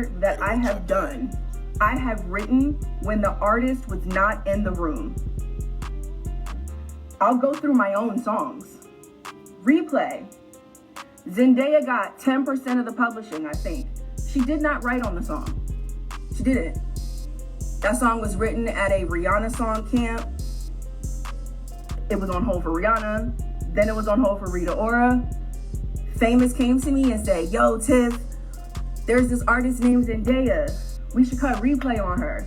record that I have done, I have written when the artist was not in the room. I'll go through my own songs. Replay. Zendaya got 10% of the publishing, I think. She did not write on the song. She didn't. That song was written at a Rihanna song camp. It was on hold for Rihanna. Then it was on hold for Rita Ora. Famous came to me and said, yo, Tiff, there's this artist named Zendaya. We should cut Replay on her.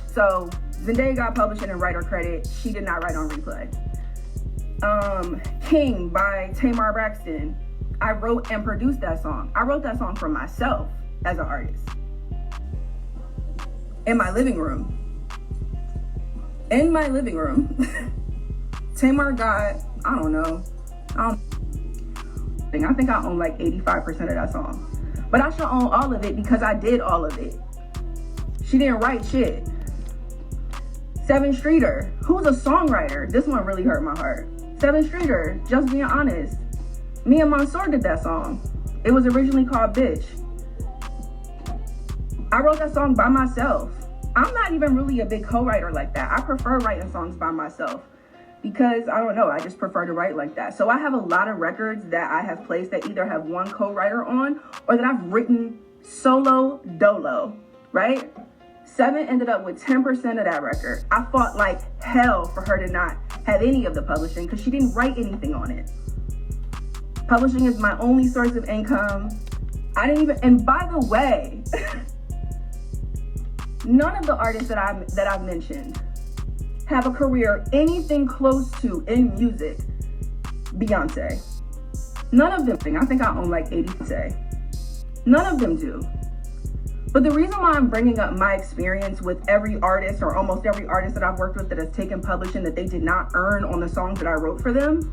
So Zendaya got publishing and writer credit. She did not write on Replay. King by TAMAR BRAXTON. I wrote and produced that song. I wrote that song for myself as an artist. In my living room. In my living room. Tamar got, I think I own like 85% of that song. But I should own all of it because I did all of it. She didn't write shit. 7 Streeter, who's a songwriter. This one really hurt my heart. 7 Streeter, just being honest. Me and Mansour did that song. It was originally called Bitch. I wrote that song by myself. I'm not even really a big co-writer like that. I prefer writing songs by myself because I don't know, I just prefer to write like that. So I have a lot of records that I have placed that either have one co-writer on or that I've written solo dolo, right? 7 ended up with 10% of that record. I fought like hell for her to not have any of the publishing because she didn't write anything on it. Publishing is my only source of income. And by the way, none of the artists that I've mentioned have a career anything close to in music Beyonce. None of them. I think I own like 80%. None of them do. But the reason why I'm bringing up my experience with every artist or almost every artist that I've worked with that has taken publishing that they did not earn on the songs that I wrote for them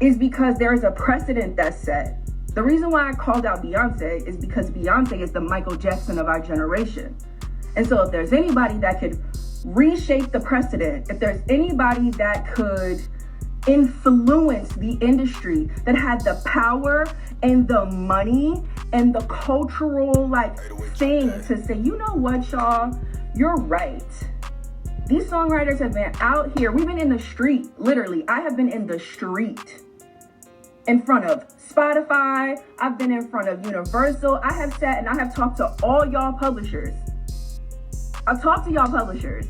is because there is a precedent that's set. The reason why I called out Beyonce is because Beyonce is the Michael Jackson of our generation. And so if there's anybody that could reshape the precedent, if there's anybody that could influence the industry, that had the power and the money and the cultural thing to say, you know what, y'all, you're right. These songwriters have been out here. We've been in the street, literally. I have been in the street in front of Spotify. I've been in front of Universal. I have sat and I have talked to all y'all publishers. I talked to y'all publishers.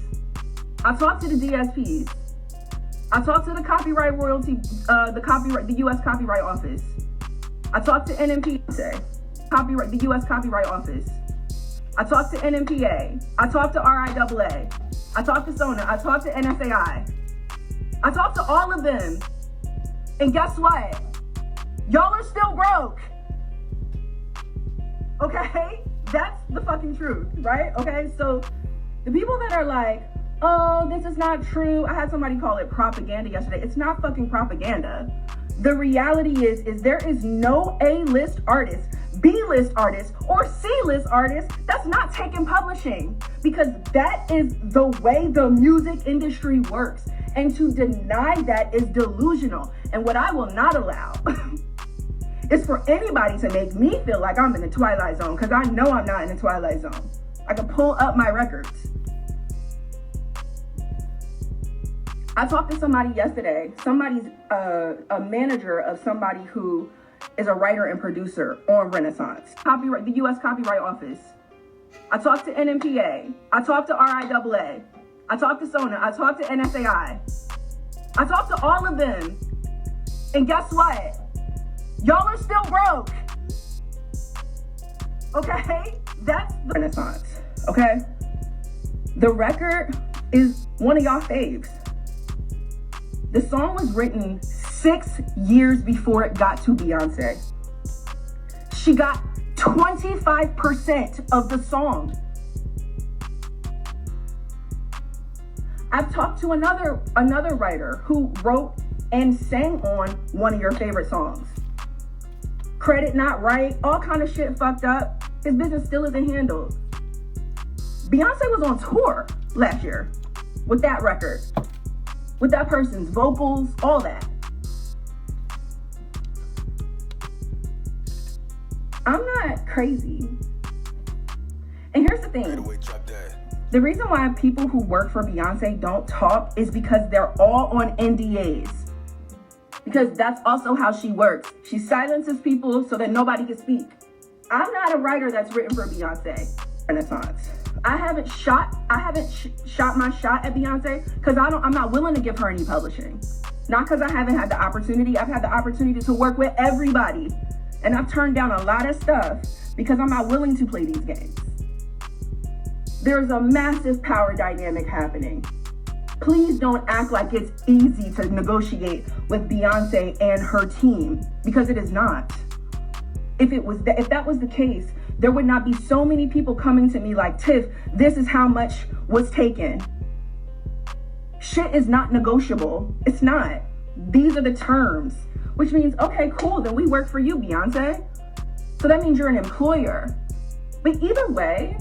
I talked to the DSPs. I talked to the copyright royalty, the U.S. Copyright Office. I talked to NMPA, the U.S. Copyright Office. I talked to NMPA. I talked to RIAA. I talked to SONA. I talked to NSAI. I talked to all of them. And guess what? Y'all are still broke. Okay? That's the fucking truth, right? Okay, so the people that are like, oh, this is not true. I had somebody call it propaganda yesterday. It's not fucking propaganda. The reality is there is no A-list artist, B-list artist, or C-list artist that's not taking publishing, because that is the way the music industry works. And to deny that is delusional. And what I will not allow is for anybody to make me feel like I'm in the Twilight Zone, because I know I'm not in the Twilight Zone. I can pull up my records. I talked to somebody yesterday, a manager of somebody who is a writer and producer on Renaissance, the U.S. Copyright Office. I talked to NMPA. I talked to RIAA. I talked to SONA. I talked to NSAI. I talked to all of them. And guess what? Y'all are still broke. Okay? That's the Renaissance. Okay? The record is one of y'all faves. The song was written 6 years before it got to Beyonce. She got 25% of the song. I've talked to another writer who wrote and sang on one of your favorite songs. Credit not right, all kind of shit fucked up. His business still isn't handled. Beyonce was on tour last year with that record, with that person's vocals, all that. I'm not crazy. And here's the thing. The reason why people who work for Beyonce don't talk is because they're all on NDAs. Because that's also how she works. She silences people so that nobody can speak. I'm not a writer that's written for Beyonce. Renaissance. I haven't shot my shot at Beyonce because I'm not willing to give her any publishing. Not because I haven't had the opportunity. I've had the opportunity to work with everybody. And I've turned down a lot of stuff because I'm not willing to play these games. There's a massive power dynamic happening. Please don't act like it's easy to negotiate with Beyonce and her team, because it is not. If that was the case, there would not be so many people coming to me like, Tiff, this is how much was taken. Shit is not negotiable. It's not. These are the terms, which means, okay, cool, then we work for you, Beyonce. So that means you're an employer. But either way,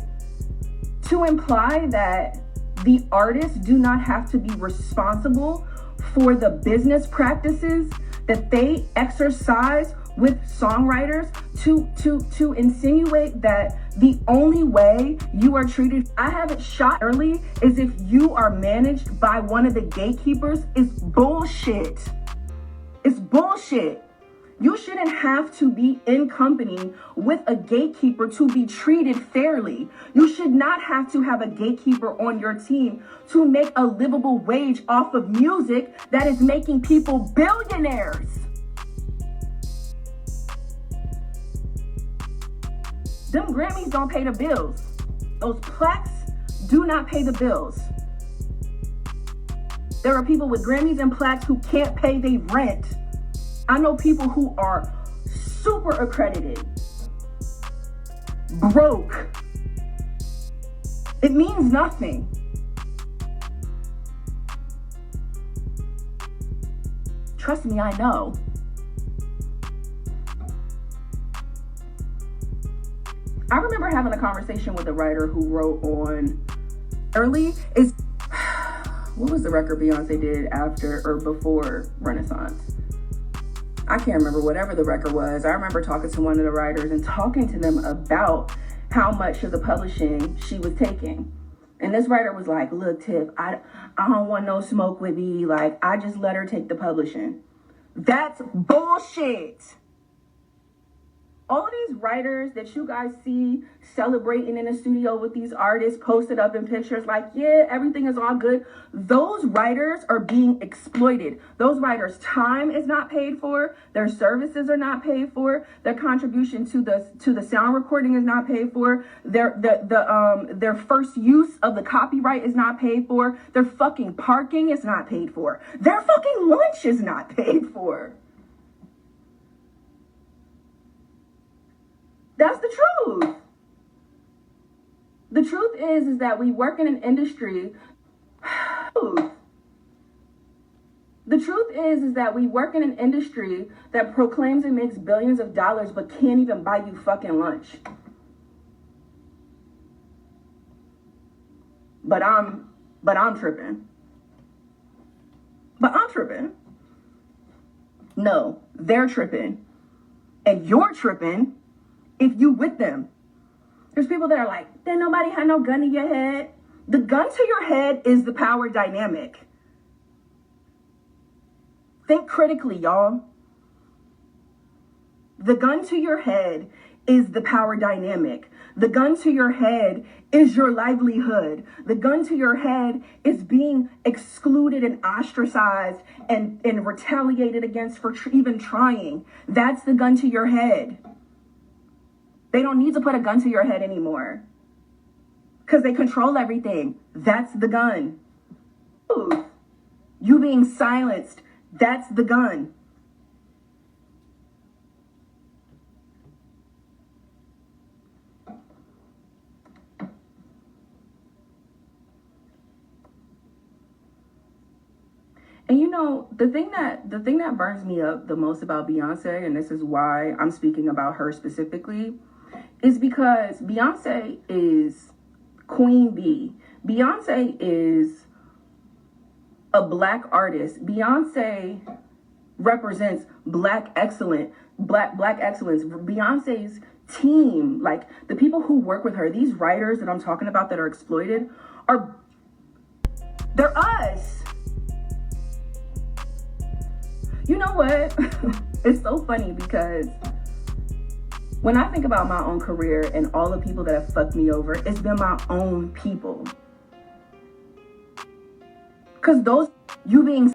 to imply that the artists do not have to be responsible for the business practices that they exercise with songwriters, to insinuate that the only way you are treated, I haven't shot early, is if you are managed by one of the gatekeepers, is bullshit. It's bullshit. You shouldn't have to be in company with a gatekeeper to be treated fairly. You should not have to have a gatekeeper on your team to make a livable wage off of music that is making people billionaires. Them Grammys don't pay the bills. Those plaques do not pay the bills. There are people with Grammys and plaques who can't pay their rent. I know people who are super accredited, broke. It means nothing. Trust me, I know. I remember having a conversation with a writer who wrote on what was the record Beyonce did after or before Renaissance? I can't remember, whatever the record was. I remember talking to one of the writers and talking to them about how much of the publishing she was taking. And this writer was like, look, Tiff, I don't want no smoke with me. Like, I just let her take the publishing. That's bullshit. All of these writers that you guys see celebrating in the studio with these artists posted up in pictures like, yeah, everything is all good. Those writers are being exploited. Those writers' time is not paid for. Their services are not paid for. Their contribution to the sound recording is not paid for. Their first use of the copyright is not paid for. Their fucking parking is not paid for. Their fucking lunch is not paid for. That's the truth. The truth is that we work in an industry. The truth is that we work in an industry that proclaims it makes billions of dollars but can't even buy you fucking lunch. But I'm tripping. But I'm tripping. No, they're tripping. And you're tripping if you with them. There's people that are like, then nobody had no gun to your head. The gun to your head is the power dynamic. Think critically, y'all. The gun to your head is the power dynamic. The gun to your head is your livelihood. The gun to your head is being excluded and ostracized and retaliated against for even trying. That's the gun to your head. They don't need to put a gun to your head anymore because they control everything. That's the gun. You being silenced, that's the gun. And you know, the thing that burns me up the most about Beyonce, and this is why I'm speaking about her specifically, is because Beyonce is Queen Bee. Beyonce is a black artist. Beyonce represents black excellence. Beyonce's team, like the people who work with her, these writers that I'm talking about that are exploited, they're us. You know what? It's so funny because when I think about my own career and all the people that have fucked me over, it's been my own people. Because those, you being